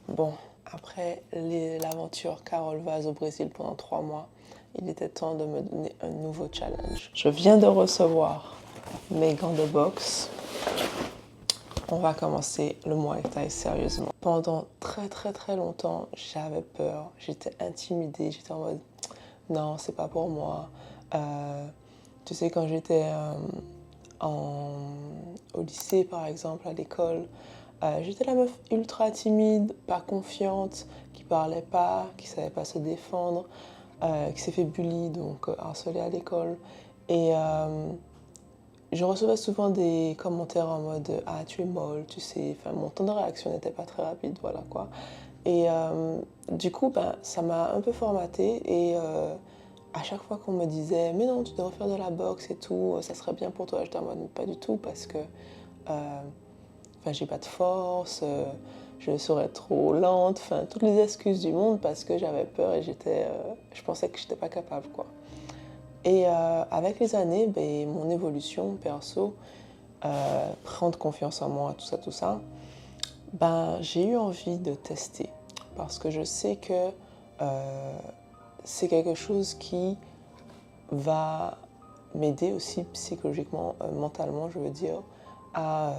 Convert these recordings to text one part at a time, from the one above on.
Bon, après l'aventure Carole Vaz au Brésil pendant 3 mois, il était temps de me donner un nouveau challenge. Je viens de recevoir mes gants de boxe. On va commencer le Muay Thai sérieusement. Pendant très très très longtemps, j'avais peur, j'étais intimidée, j'étais en mode non, c'est pas pour moi. Tu sais, quand j'étais au lycée par exemple, à l'école, j'étais la meuf ultra timide, pas confiante, qui parlait pas, qui savait pas se défendre, qui s'est fait bully, donc harcelée à l'école. Et je recevais souvent des commentaires en mode ah, tu es molle, tu sais. Enfin, mon temps de réaction n'était pas très rapide, voilà quoi. Et du coup, ben, ça m'a un peu formatée. Et à chaque fois qu'on me disait mais non, tu devrais faire de la boxe et tout, ça serait bien pour toi, j'étais en mode pas du tout parce que enfin, j'ai pas de force, je serais trop lente, enfin, toutes les excuses du monde parce que j'avais peur et je pensais que j'étais pas capable, quoi. Et avec les années, ben, mon évolution perso, prendre confiance en moi, tout ça, ben, j'ai eu envie de tester parce que je sais que c'est quelque chose qui va m'aider aussi psychologiquement, mentalement, je veux dire, à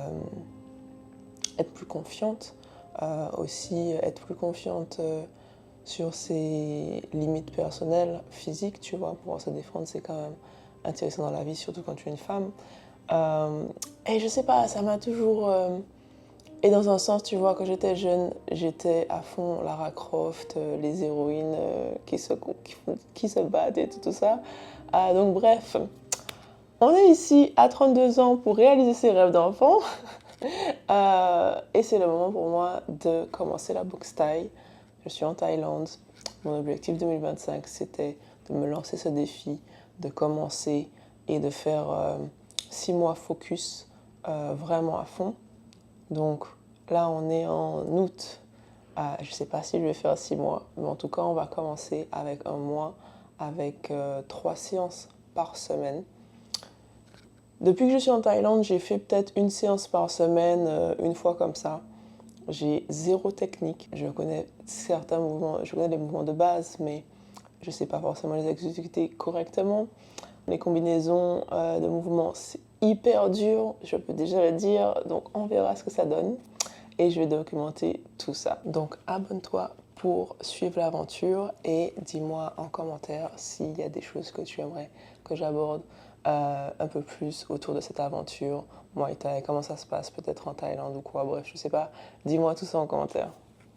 être plus confiante, aussi être plus confiante sur ses limites personnelles, physiques, tu vois, pouvoir se défendre, c'est quand même intéressant dans la vie, surtout quand tu es une femme. Et je sais pas, ça m'a toujours... et dans un sens, tu vois, quand j'étais jeune, j'étais à fond Lara Croft, les héroïnes qui se battent et tout ça. Donc bref, on est ici à 32 ans pour réaliser ses rêves d'enfant. Et c'est le moment pour moi de commencer la boxe thaï. Je suis en Thaïlande. Mon objectif 2025, c'était de me lancer ce défi, de commencer et de faire 6 mois focus vraiment à fond. Donc là, on est en août. Je ne sais pas si je vais faire 6 mois, mais en tout cas, on va commencer avec un mois, avec 3 séances par semaine. Depuis que je suis en Thaïlande, j'ai fait peut-être une séance par semaine, une fois comme ça. J'ai zéro technique. Je connais certains mouvements, je connais les mouvements de base, mais je ne sais pas forcément les exécuter correctement. Les combinaisons de mouvements, c'est hyper dur, je peux déjà le dire. Donc on verra ce que ça donne et je vais documenter tout ça. Donc abonne-toi pour suivre l'aventure et dis-moi en commentaire s'il y a des choses que tu aimerais que j'aborde un peu plus autour de cette aventure. Muay Thai, comment ça se passe peut-être en Thaïlande ou quoi, bref, je sais pas. Dis-moi tout ça en commentaire.